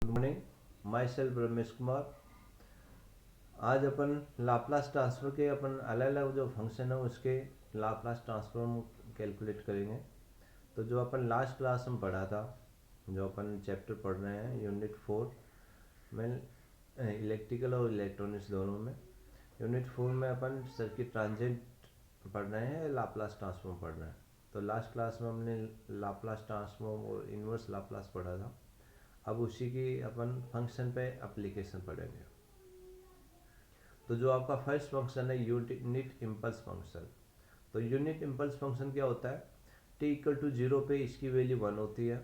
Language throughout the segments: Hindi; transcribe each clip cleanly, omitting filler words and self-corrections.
Good morning, my self Ramesh Kumar. आज अपन लाप्लास ट्रांसफर के अपन अलग अलग जो फंक्शन है उसके लाप्लास ट्रांसफॉर्म कैलकुलेट करेंगे। तो जो अपन लास्ट क्लास में पढ़ा था, जो अपन चैप्टर पढ़ रहे हैं यूनिट 4 में, इलेक्ट्रिकल और इलेक्ट्रॉनिक्स दोनों में। यूनिट 4 में अपन सर्किट ट्रांजिएंट पढ़ रहे हैं, लाप्लास ट्रांसफॉर्म पढ़ रहे हैं। तो लास्ट क्लास में हमने लाप्लास ट्रांसफॉर्म और इन्वर्स लाप्लास पढ़ा था। अब उसी की अपन फंक्शन पे एप्लीकेशन पढ़ेंगे। तो जो आपका फर्स्ट फंक्शन है यूनिट इम्पल्स फंक्शन। तो यूनिट इम्पल्स फंक्शन क्या होता है? t इक्वल टू 0 पे इसकी वैल्यू 1 होती है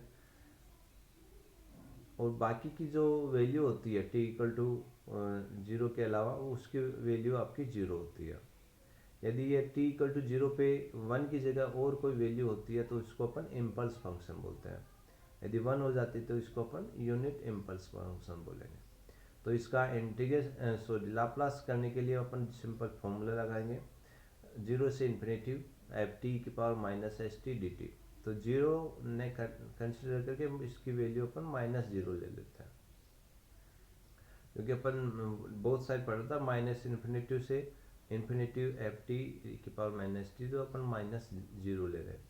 और बाकी की जो वैल्यू होती है t इक्वल टू 0 के अलावा उसकी वैल्यू आपकी 0 होती है। यदि ये t इक्वल टू 0 पे 1 की जगह और कोई वैल्यू होती है तो इसको अपन इम्पल्स फंक्शन बोलते हैं। यदि 1 हो जाती है तो इसको अपन यूनिट इम्पल्स फंक्शन बोलेंगे। तो इसका इंटीग्रेशन लाप्लास करने के लिए अपन सिंपल फॉर्मूला लगाएंगे, 0 से इन्फिनिटी एफ टी की power minus S T D T. तो 0 ने कंसिडर करके इसकी वैल्यू अपन -0 ले लेते हैं, क्योंकि अपन बोथ साइड पढ़ा था माइनस इन्फिनिटी से इन्फिनिटी एफ टी की पावर माइनस टी, तो अपन -0 ले रहे हैं।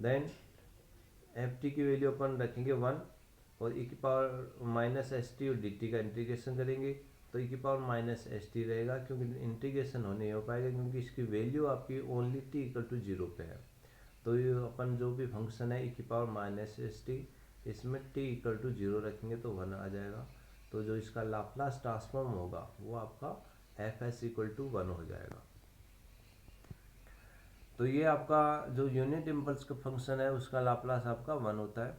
देन एफ टी की वैल्यू अपन रखेंगे 1 और ई की पावर माइनस एस टी और डी टी का इंटीग्रेशन करेंगे तो ई की पावर माइनस एस टी रहेगा, क्योंकि इंटीग्रेशन नहीं हो पाएगा क्योंकि इसकी वैल्यू आपकी ओनली टी इक्वल टू 0 पे है। तो ये अपन जो भी फंक्शन है ई की पावर माइनस एस टी, इसमें टी इक्वल टू 0 रखेंगे तो 1 आ जाएगा। तो जो इसका लाप्लास ट्रांसफॉर्म होगा वो आपका एफ एस इक्वल टू 1 हो जाएगा। तो ये आपका जो यूनिट इम्पल्स का फंक्शन है उसका लाप्लास आपका 1 होता है।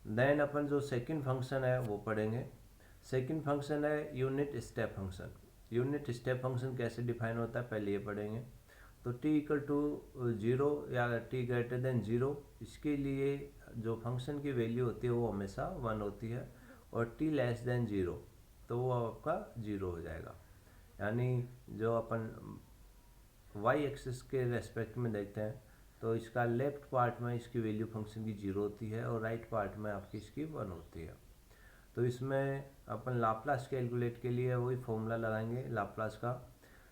देन अपन जो सेकंड फंक्शन है वो पढ़ेंगे। सेकंड फंक्शन है unit step function. Unit step function कैसे डिफाइन होता है पहले ये पढ़ेंगे। तो t इक्वल टू 0 या t ग्रेटर देन 0, इसके लिए जो फंक्शन की वैल्यू होती है वो हमेशा 1 होती है, और t लेस देन 0 तो वो आपका 0 हो जाएगा। यानी जो अपन y एक्सिस के रेस्पेक्ट में देखते हैं तो इसका लेफ्ट पार्ट में इसकी वैल्यू फंक्शन की 0 होती है और राइट पार्ट में आपकी इसकी 1 होती है। तो इसमें अपन लाप्लास कैलकुलेट के लिए वही फॉर्मूला लगाएंगे लाप्लास का,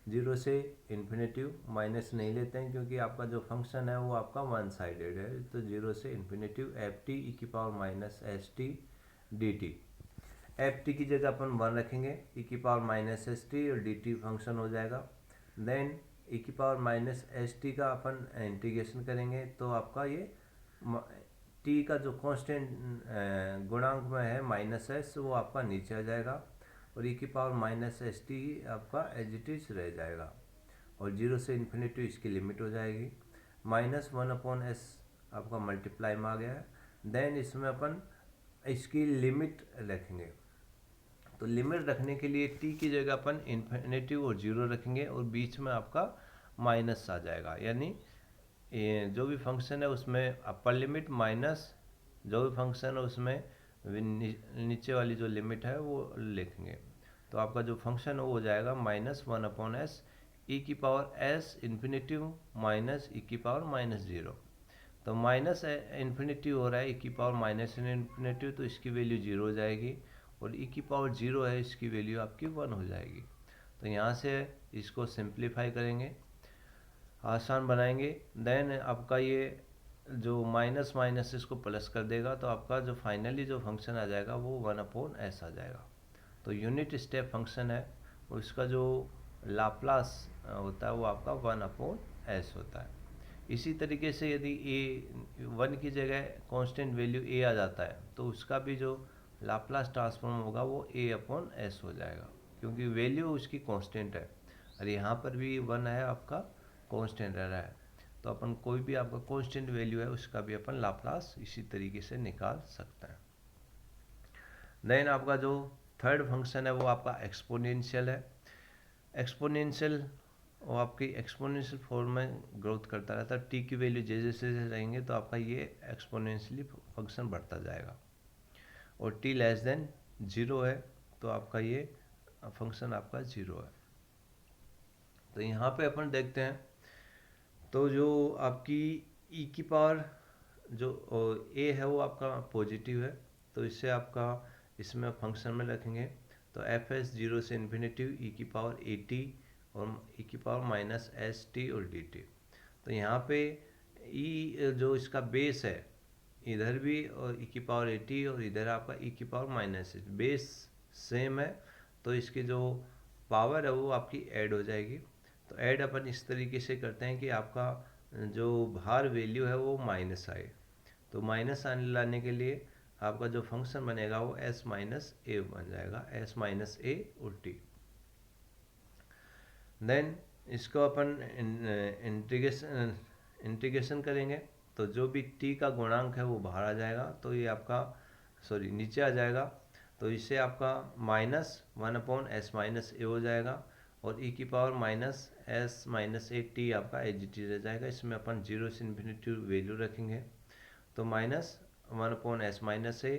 0 से इन्फिनिटी, माइनस नहीं लेते हैं क्योंकि आपका जो फंक्शन है वो आपका वन साइडेड है। तो 0 से इन्फिनिटी एफ टी ई की power minus S T D T. F T की जगह अपन 1 रखेंगे, ई की पावर माइनस एस टी और डी टी फंक्शन हो जाएगा। देन ई की पावर माइनस एस टी का अपन इंटीग्रेशन करेंगे तो आपका ये टी का जो कांस्टेंट गुणांक में है माइनस एस वो आपका नीचे आ जाएगा, और ई की पावर माइनस एस टी आपका एज इट इज रह जाएगा। और 0 से इन्फिनिटी इसकी लिमिट हो जाएगी, -1/s आपका मल्टीप्लाई में आ गया है। देन इसमें अपन इसकी लिमिट रखेंगे। तो लिमिट रखने के लिए t की जगह अपन इन्फिनिटी और 0 रखेंगे और बीच में आपका माइनस आ जाएगा। यानी जो भी फंक्शन है उसमें अपर लिमिट माइनस जो भी फंक्शन है उसमें नीचे वाली जो लिमिट है वो लिखेंगे। तो आपका जो फंक्शन हो जाएगा -1/s ई की पावर s इन्फिनिटी माइनस ई की पावर -0। तो माइनस इन्फिनिटी हो रहा है ई की पावर माइनस इन्फिनिटी, तो इसकी वैल्यू 0 हो जाएगी, और ई की पावर 0 है इसकी वैल्यू आपकी 1 हो जाएगी। तो यहाँ से इसको सिंप्लीफाई करेंगे, आसान बनाएंगे। देन आपका ये जो माइनस माइनस इसको प्लस कर देगा तो आपका जो फाइनली जो फंक्शन आ जाएगा वो 1/s आ जाएगा। तो यूनिट स्टेप फंक्शन है उसका जो लाप्लास होता है वो आपका 1/s होता है। इसी तरीके से यदि a 1 की जगह कांस्टेंट वैल्यू a आ जाता है तो उसका भी जो लाप्लास ट्रांसफॉर्म होगा वो a/s हो जाएगा, क्योंकि वैल्यू उसकी कांस्टेंट है और यहाँ पर भी 1 है आपका कांस्टेंट रह रहा है। तो अपन कोई भी आपका कांस्टेंट वैल्यू है उसका भी अपन लाप्लास इसी तरीके से निकाल सकते हैं। देन आपका जो थर्ड फंक्शन है वो आपका एक्सपोनेंशियल है। एक्सपोनेंशियल वो आपकी एक्सपोनेंशियल फॉर्म में ग्रोथ करता रहता है। टी की वैल्यू जैसे जैसे रहेंगे तो आपका ये एक्सपोनेंशियली फंक्शन बढ़ता जाएगा, और टी लेस देन 0 है तो आपका ये फंक्शन आपका 0 है। तो यहाँ पे अपन देखते हैं तो जो आपकी ई की पावर जो ए है वो आपका पॉजिटिव है, तो इससे आपका इसमें फंक्शन में रखेंगे तो एफ एस 0 से इन्फिनिटी ई की पावर ए टी और ई की पावर माइनस एस टी और डी टी। तो यहाँ पे ई जो इसका बेस है इधर भी और ई की पावर ए टी और इधर आपका ई की power minus H, base same है तो इसकी जो पावर है वो आपकी ऐड हो जाएगी। तो ऐड अपन इस तरीके से करते हैं कि आपका जो बाहर वैल्यू है वो माइनस आए। तो माइनस आने लाने के लिए आपका जो फंक्शन बनेगा वो एस माइनस ए बन जाएगा, एस माइनस ए और टी। देन इसको अपन इंटीग्रेशन करेंगे तो जो भी टी का गुणांक है वो बाहर आ जाएगा, तो ये आपका नीचे आ जाएगा। तो इससे आपका माइनस 1/s माइनस ए हो जाएगा और ई की power minus S minus A T आपका एच टी रह जाएगा। इसमें अपन 0 से इन्फिनिटी वैल्यू रखेंगे तो माइनस 1/s माइनस ए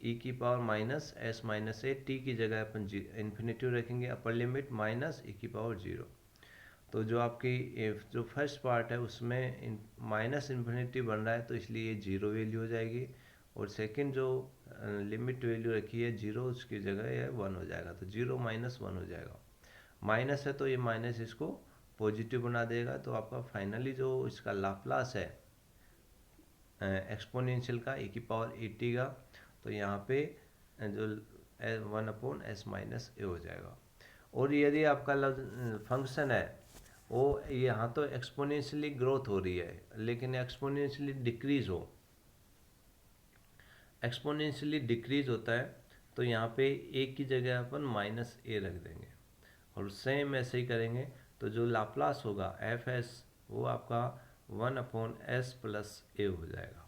ई की power minus S minus A T की जगह अपन इन्फिनिटी रखेंगे, अपर लिमिट माइनस ई की पावर 0। तो जो आपकी जो फर्स्ट पार्ट है उसमें माइनस इन्फिनिटी बन रहा है तो इसलिए ये 0 वैल्यू हो जाएगी, और सेकंड जो लिमिट वैल्यू रखी है 0 उसकी जगह ये 1 हो जाएगा, तो 0 माइनस 1 हो जाएगा। माइनस है तो ये माइनस इसको पॉजिटिव बना देगा। तो आपका फाइनली जो इसका लाप्लास है एक्सपोनेंशियल का ई की पावर 80 का, तो यहाँ पे जो 1/s माइनस ए हो जाएगा। और यदि आपका फंक्शन है वो यहाँ तो एक्सपोनेंशियली ग्रोथ हो रही है लेकिन एक्सपोनेंशियली डिक्रीज हो, एक्सपोनेंशियली डिक्रीज होता है तो यहाँ पे ए की जगह अपन माइनस ए रख देंगे और सेम ऐसे ही करेंगे। तो जो लाप्लास होगा एफ एस वो आपका 1/s प्लस ए हो जाएगा।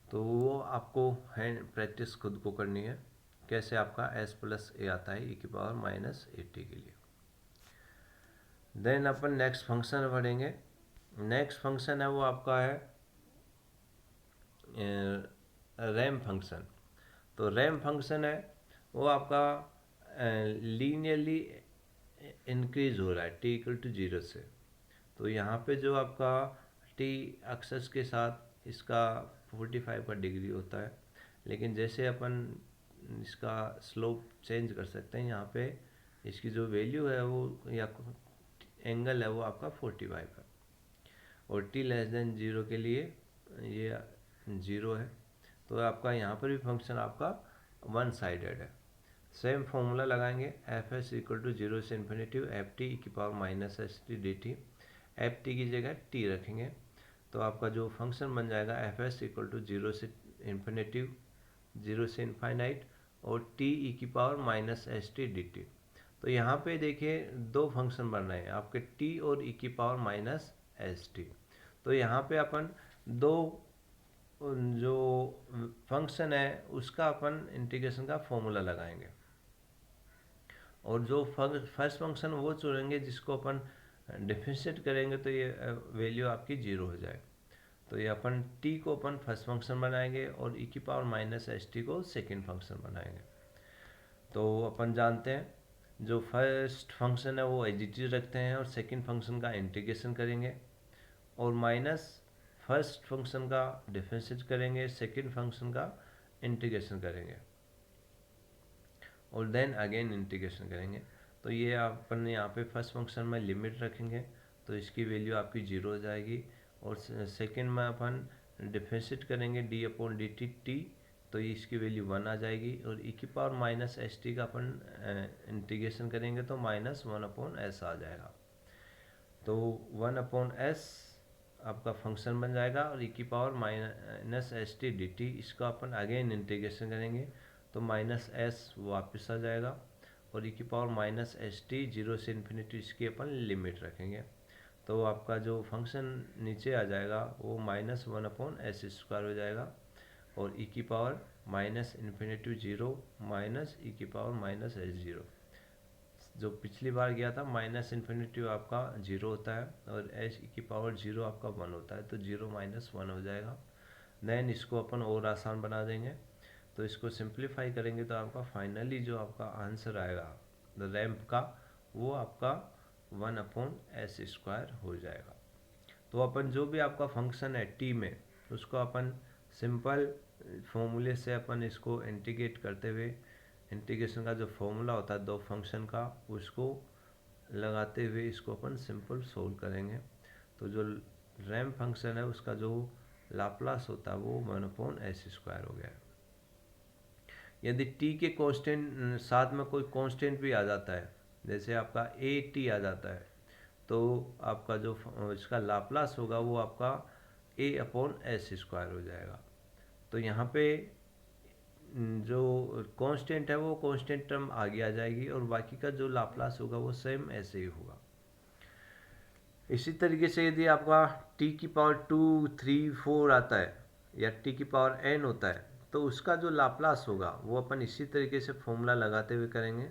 तो वो आपको हैंड प्रैक्टिस खुद को करनी है कैसे आपका s प्लस ए आता है ई की पावर माइनस ए टी के लिए। देन अपन नेक्स्ट फंक्शन पढ़ेंगे। नेक्स्ट फंक्शन है वो आपका है रैम फंक्शन। तो रैम फंक्शन है वो आपका लीनियरली इंक्रीज हो रहा है t इक्वल टू 0 से। तो यहाँ पे जो आपका t एक्सेस के साथ इसका 45 का डिग्री होता है, लेकिन जैसे अपन इसका स्लोप चेंज कर सकते हैं, यहाँ पे इसकी जो वैल्यू है वो या एंगल है वो आपका 45 है और t लेस देन 0 के लिए ये 0 है। तो आपका यहाँ पर भी फंक्शन आपका वन साइडेड है। सेम फॉर्मूला लगाएंगे एफ एस इक्वल टू 0 से इन्फिनिटी एफ टी की power minus S T D T, F T की जगह टी रखेंगे तो आपका जो फंक्शन बन जाएगा एफ एस इक्वल टू 0 से इन्फिनिटी 0 से इनफाइनाइट और टी ई की power minus S T D T. तो यहाँ पे देखिए दो फंक्शन बन रहे हैं आपके टी और ई की पावर माइनस एस टी। तो यहाँ पे अपन दो जो फंक्शन है उसका अपन इंटीग्रेशन का फॉर्मूला लगाएंगे और जो फर्स्ट फंक्शन वो चुनेंगे जिसको अपन डिफरेंशिएट करेंगे तो ये वैल्यू आपकी 0 हो जाए। तो ये अपन t को अपन फर्स्ट फंक्शन बनाएंगे और e की पावर माइनस एस टी को सेकेंड फंक्शन बनाएंगे। तो अपन जानते हैं जो फर्स्ट फंक्शन है वो एडिटिव रखते हैं और सेकेंड फंक्शन का इंटीग्रेशन करेंगे और माइनस फर्स्ट फंक्शन का डिफरेंशिएट करेंगे, सेकेंड फंक्शन का इंटीग्रेशन करेंगे और देन अगेन इंटीग्रेशन करेंगे। तो ये अपन यहाँ पे फर्स्ट फंक्शन में लिमिट रखेंगे तो इसकी वैल्यू आपकी 0 हो जाएगी और सेकेंड में अपन डिफरेंशिएट करेंगे D upon D T T तो इसकी वैल्यू 1 आ जाएगी और ई की पावर माइनस एस टी का अपन इंटीग्रेशन करेंगे तो माइनस 1/s आ जाएगा। तो 1/s आपका फंक्शन बन जाएगा और ई की power minus S T D T इसका अपन अगेन इंटीग्रेशन करेंगे तो माइनस एस वापस आ जाएगा और ई की पावर माइनस एस टी 0 से इन्फिनिटी इसकी अपन लिमिट रखेंगे। तो आपका जो फंक्शन नीचे आ जाएगा वो माइनस 1/s स्क्वायर हो जाएगा और ई की पावर माइनस इन्फिनिटी 0 माइनस ई की पावर माइनस एस 0। जो पिछली बार गया था माइनस इन्फिनिटी आपका 0 होता है और एस की पावर 0 आपका 1 होता है तो 0 माइनस 1 हो जाएगा। देन इसको अपन और आसान बना देंगे तो इसको सिंप्लीफाई करेंगे तो आपका फाइनली जो आपका आंसर आएगा द रैम्प का वो आपका 1/s स्क्वायर हो जाएगा। तो अपन जो भी आपका फंक्शन है टी में उसको अपन सिंपल फॉर्मूले से अपन इसको इंटीग्रेट करते हुए, इंटीग्रेशन का जो फॉर्मूला होता है दो फंक्शन का, उसको लगाते हुए इसको अपन सिंपल सोल्व करेंगे। तो जो रैंप फंक्शन है उसका जो लाप्लास होता है वो 1/s² हो गया। यदि t के कांस्टेंट साथ में कोई कांस्टेंट भी आ जाता है, जैसे आपका a t आ जाता है, तो आपका जो इसका लाप्लास होगा वो आपका a/s² हो जाएगा। तो यहाँ पे जो कांस्टेंट है वो कांस्टेंट टर्म आगे आ जाएगी और बाकी का जो लाप्लास होगा वो सेम ऐसे ही होगा। इसी तरीके से यदि आपका t⁻2 3 4 आता है या t⁻n होता है, तो उसका जो लाप्लास होगा वो अपन इसी तरीके से फॉर्मूला लगाते हुए करेंगे।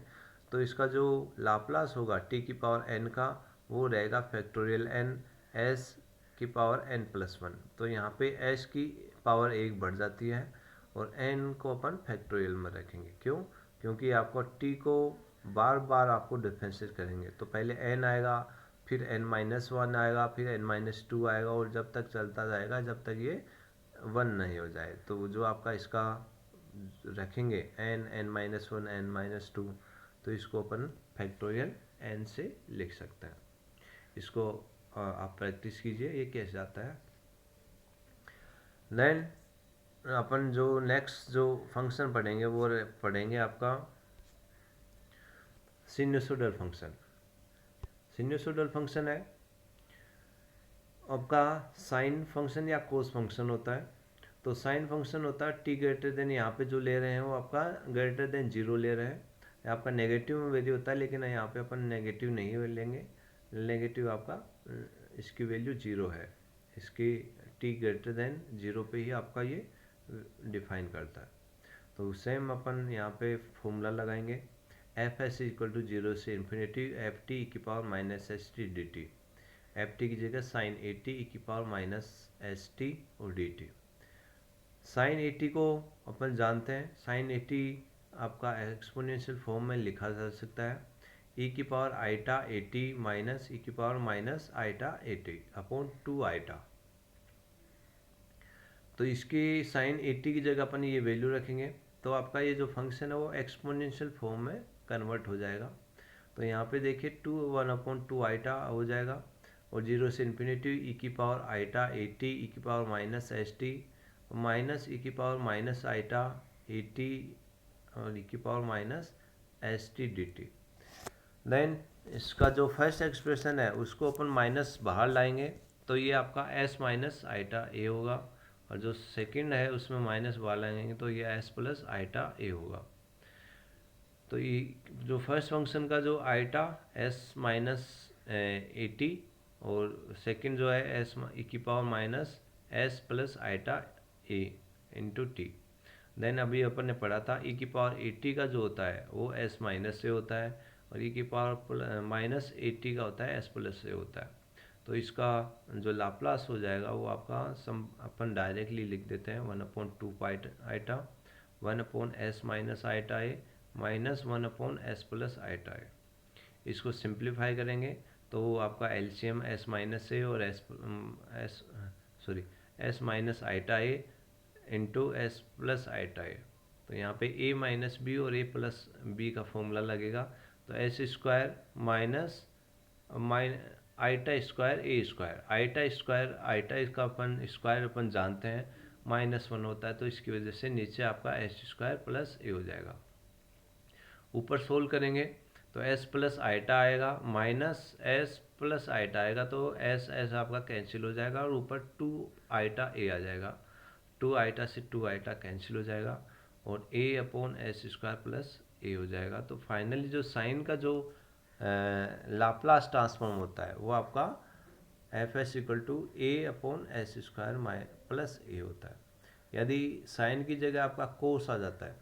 तो इसका जो लाप्लास होगा t⁻n का वो रहेगा फैक्टोरियल n s⁻n+1। तो यहाँ पे s की पावर 1 बढ़ जाती है और n को अपन फैक्टोरियल में रखेंगे। क्यों? क्योंकि आपको t को बार बार आपको डिफरेंशिएट करेंगे, तो पहले n आएगा, फिर n-1 आएगा, फिर n-2 आएगा और जब तक चलता जाएगा जब तक ये 1 नहीं हो जाए। तो जो आपका इसका रखेंगे n, n-1, n-2, तो इसको अपन फैक्टोरियल n से लिख सकते हैं। इसको आप प्रैक्टिस कीजिए ये कैसे आता है। देन अपन जो नेक्स्ट जो फंक्शन पढ़ेंगे वो पढ़ेंगे आपका सिनुसोइडल फंक्शन। सिनुसोइडल फंक्शन है आपका साइन फंक्शन या कोस फंक्शन होता है। तो साइन फंक्शन होता है t यहाँ पे जो ले रहे हैं वो आपका >0 ले रहे हैं। आपका नेगेटिव में वैल्यू होता है, लेकिन यहाँ पे अपन नेगेटिव नहीं लेंगे, नेगेटिव आपका इसकी वैल्यू 0 है। इसकी t>0 पे ही आपका ये डिफाइन करता है। तो सेम अपन यहाँ पे फॉर्मूला लगाएंगे f(s)=0 से इन्फिनिटी ft(e)−st dt। ft की जगह sin at(e)−st और dt। sin at को अपन जानते हैं, sin at आपका एक्सपोनेंशियल फॉर्म में लिखा जा सकता है e⁻i⁻at माइनस e⁻−i⁻at/2i। तो इसकी sin at की जगह अपन ये वैल्यू रखेंगे, तो आपका ये जो फंक्शन है वो एक्सपोनेंशियल फॉर्म में कन्वर्ट हो जाएगा। तो यहाँ पे देखिए 1/2i हो जाएगा और 0 से infinity e⁻i⁻at e⁻−st minus e⁻−i⁻at और e⁻−st dt। देन इसका जो फर्स्ट एक्सप्रेशन है उसको अपन माइनस बाहर लाएंगे, तो ये आपका s-i⁻a होगा, और जो सेकंड है उसमें माइनस बाहर लाएंगे तो ये s+i⁻a होगा। तो ये जो फर्स्ट फंक्शन का जो आइटा s-at और सेकंड जो है e⁻s+i⁻a इंटू टी। देन अभी अपन ने पढ़ा था e⁻at का जो होता है वो s-a होता है और e⁻−at का होता है s+a होता है। तो इसका जो लाप्लास हो जाएगा वो आपका अपन डायरेक्टली लिख देते हैं 1/2i 1/s-i माइनस 1/s+i। इसको सिंप्लीफाई करेंगे तो आपका एलसीएम s-a और s-i इंटू s+i। तो यहाँ पे a-b और a+b का फॉर्मूला लगेगा, तो s² माइनस i² इसका अपन स्क्वायर अपन जानते हैं -1 होता है, तो इसकी वजह से नीचे आपका s² + a हो जाएगा। ऊपर सोल्व करेंगे तो s+i आएगा माइनस s+i आएगा, तो s आपका कैंसिल हो जाएगा और ऊपर 2i a आ जाएगा। 2i से 2i कैंसिल हो जाएगा और a/s² a हो जाएगा। तो फाइनली जो साइन का जो लाप्लास ट्रांसफॉर्म होता है वो आपका f=a/s² + a होता है। यदि साइन की जगह आपका कोस आ जाता है,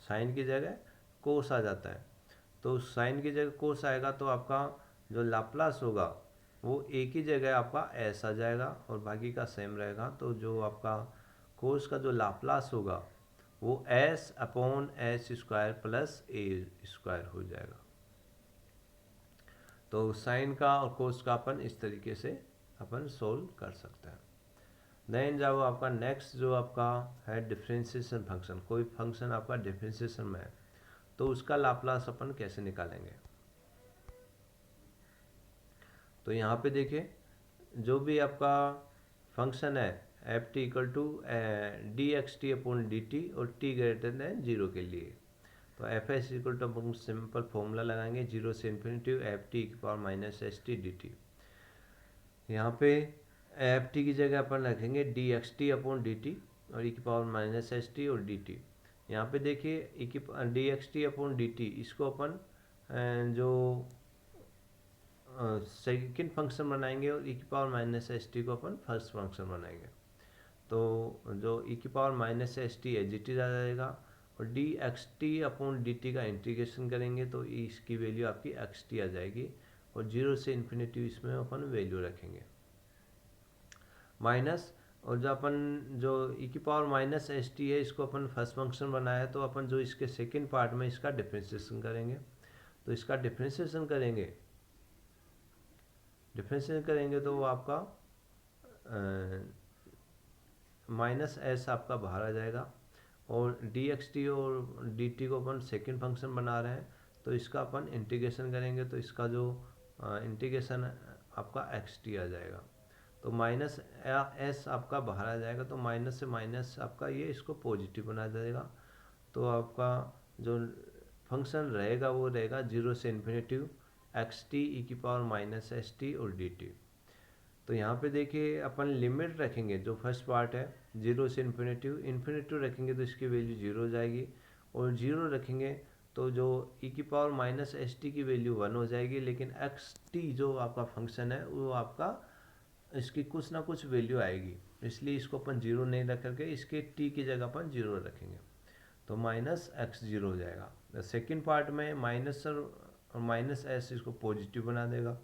साइन की जगह कोस आ जाता है, तो साइन की जगह कोस आएगा तो आपका जो लाप्लास होगा वो ए की जगह आपका एस आ जाएगा और बाकी का सेम रहेगा। तो जो आपका कोस का जो लाप्लास होगा वो s/s² + a² हो जाएगा। तो साइन का और कोस का अपन इस तरीके से अपन सोल्व कर सकते हैं। देन जब आपका नेक्स्ट जो आपका है डिफरेंशिएशन फंक्शन, कोई फंक्शन आपका डिफरेंशिएशन में है तो उसका लाप्लास अपन कैसे निकालेंगे। तो यहाँ पे देखिए जो भी आपका फंक्शन है F T equal to D X T upon D T और टी ग्रेटर देन जीरो के लिए, तो एफ एस इक्वल टू अपन सिंपल फॉर्मूला लगाएंगे जीरो से इन्फिनिटी एफ टी की power minus S T D T. यहाँ पे एफ टी की जगह अपन रखेंगे D X T upon D T और ई की पावर माइनस एस टी और डी टी। यहाँ पे देखिए ई की D X T upon D T इसको अपन जो सेकेंड फंक्शन बनाएंगे और ई की पावर माइनस एस टी को अपन फर्स्ट फंक्शन बनाएंगे। तो जो ई की power minus S T H T आ जाएगा और D X T upon D T का इंटीग्रेशन करेंगे तो इसकी वैल्यू आपकी एक्स टी आ जाएगी और जीरो से इन्फिनिटी इसमें अपन वैल्यू रखेंगे माइनस। और जो अपन जो ई की पावर माइनस एस टी है इसको अपन फर्स्ट फंक्शन बनाया है तो अपन जो इसके सेकेंड पार्ट में इसका डिफ्रेंशिएशन करेंगे। तो इसका डिफ्रेंशिएशन करेंगे तो वो आपका माइनस एस आपका बाहर आ जाएगा और डी एक्स टी और डी टी को अपन सेकेंड फंक्शन बना रहे हैं तो इसका अपन इंटीग्रेशन करेंगे तो इसका जो इंटीग्रेशन आपका एक्स टी आ जाएगा। तो माइनस एस आपका बाहर आ जाएगा तो माइनस से माइनस आपका ये इसको पॉजिटिव बना देगा। तो आपका जो फंक्शन रहेगा वो रहेगा जीरो से इन्फिनिटी एक्स टी ई की पावर माइनस एस टी और डी टी। तो यहाँ पे देखिए अपन लिमिट रखेंगे जो फर्स्ट पार्ट है जीरो से इन्फिनिटी रखेंगे तो इसकी वैल्यू जीरो हो जाएगी और जीरो रखेंगे तो जो ई की पावर माइनस एस टी की वैल्यू वन हो जाएगी, लेकिन एक्स टी जो आपका फंक्शन है वो आपका इसकी कुछ ना कुछ वैल्यू आएगी, इसलिए इसको अपन जीरो नहीं रख करके इसके टी की जगह अपन जीरो रखेंगे तो माइनस एक्स जीरो हो जाएगा। सेकेंड पार्ट में माइनस और माइनस एस इसको पॉजिटिव बना देगा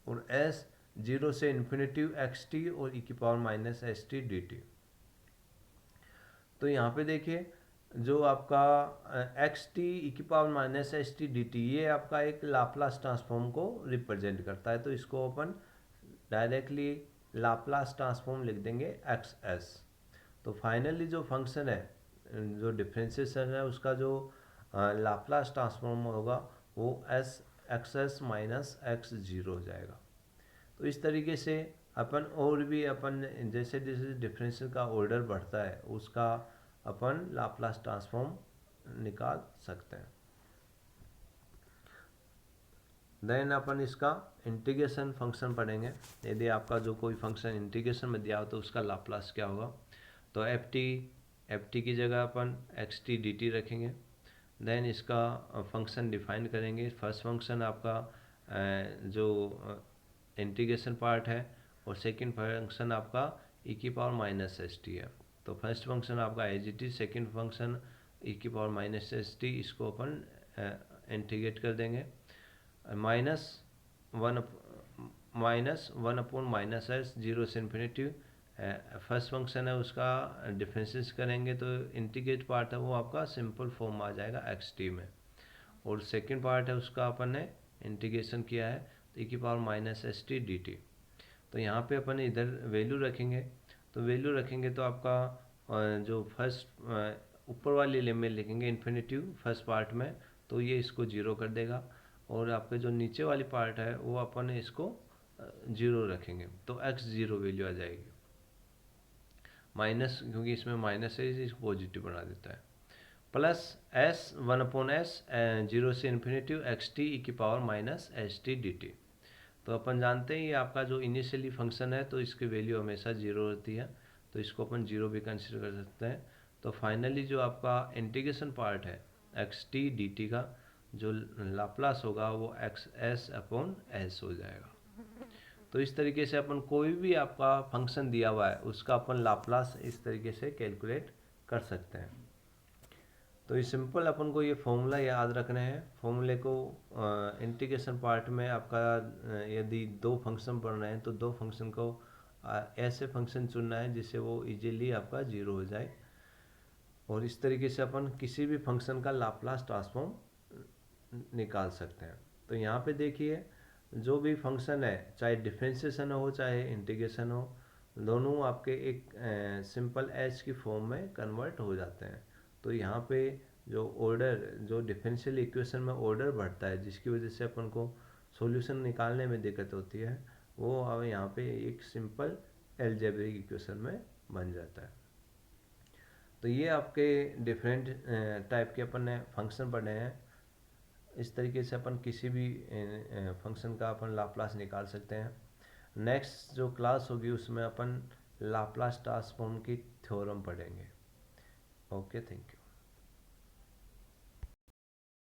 और एस जीरो से इन्फिनिटी एक्स टी और ई की power minus S T D T. तो यहाँ पे देखिए जो आपका एक्स टी ई की power minus S T D T ये आपका एक लाप्लास ट्रांसफॉर्म को रिप्रेजेंट करता है तो इसको अपन डायरेक्टली लाप्लास ट्रांसफॉर्म लिख देंगे एक्स एस। तो फाइनली जो फंक्शन है जो डिफरेंशिएशन है उसका जो लाप्लास ट्रांसफॉर्म होगा वो S x S minus x zero हो जाएगा। तो इस तरीके से अपन और भी अपन जैसे जैसे डिफरेंशियल का ऑर्डर बढ़ता है उसका अपन लाप्लास ट्रांसफॉर्म निकाल सकते हैं। देन अपन इसका इंटीग्रेशन फंक्शन पढ़ेंगे। यदि आपका जो कोई फंक्शन इंटीग्रेशन में दिया हो तो उसका लाप्लास क्या होगा। तो एफ टी की जगह अपन एक्स टी डी टी रखेंगे। देन इसका फंक्शन डिफाइन करेंगे। फर्स्ट फंक्शन आपका जो इंटीग्रेशन पार्ट है और सेकंड फंक्शन आपका ई की पावर माइनस एस टी है। तो फर्स्ट फंक्शन आपका एच टी, सेकेंड फंक्शन ई की पावर माइनस एस टी, इसको अपन इंटीग्रेट कर देंगे minus one upon minus S zero से इन्फिनिटी। फर्स्ट फंक्शन है उसका डिफरेंशिएट करेंगे तो इंटीग्रेट पार्ट है वो आपका सिंपल फॉर्म आ जाएगा एक्स टी में और सेकेंड पार्ट है उसका अपन ने इंटीग्रेशन किया है तो ई की power minus S T D T. तो यहाँ पे अपन इधर वैल्यू रखेंगे तो आपका जो फर्स्ट ऊपर वाली लिमिट लिखेंगे इन्फिनिटी फर्स्ट पार्ट में तो ये इसको जीरो कर देगा और आपके जो नीचे वाली पार्ट है वो अपन इसको जीरो रखेंगे तो एक्स जीरो वैल्यू आ जाएगी माइनस, क्योंकि इसमें माइनस है इसको पॉजिटिव बना देता है, plus S one upon S zero से इन्फिनिटी एक्स टी ई की power minus H T D T. तो अपन जानते हैं ये आपका जो इनिशियली फंक्शन है तो इसकी वैल्यू हमेशा जीरो होती है तो इसको अपन जीरो भी कंसिडर कर सकते हैं। तो फाइनली जो आपका इंटीग्रेशन पार्ट है एक्स टी डी टी का जो लाप्लास होगा वो एक्स एस अपॉन एस हो जाएगा। तो इस तरीके से अपन कोई भी आपका फंक्शन दिया हुआ है उसका अपन लाप्लास इस तरीके से कैलकुलेट कर सकते हैं। तो ये सिंपल अपन को ये फॉर्मूला याद रखने हैं। फॉर्मूले को इंटीग्रेशन पार्ट में आपका यदि दो फंक्शन पढ़ रहे हैं तो दो फंक्शन को ऐसे फंक्शन चुनना है जिससे वो इजीली आपका जीरो हो जाए और इस तरीके से अपन किसी भी फंक्शन का लाप्लास ट्रांसफॉर्म निकाल सकते हैं। तो यहाँ पे देखिए जो भी फंक्शन है चाहे डिफरेंशिएशन हो चाहे इंटीग्रेशन हो दोनों आपके एक सिंपल एच की फॉर्म में कन्वर्ट हो जाते हैं। तो यहाँ पे जो ऑर्डर, जो डिफरेंशियल इक्वेशन में ऑर्डर बढ़ता है जिसकी वजह से अपन को सॉल्यूशन निकालने में दिक्कत होती है, वो अब यहाँ पे एक सिंपल एल्जेब्रिक इक्वेशन में बन जाता है। तो ये आपके डिफरेंट टाइप के अपन ने फंक्शन पढ़े हैं। इस तरीके से अपन किसी भी फंक्शन का अपन लाप्लास निकाल सकते हैं। नेक्स्ट जो क्लास होगी उसमें अपन लाप्लास ट्रांसफॉर्म की थ्योरम पढ़ेंगे। Okay, thank you.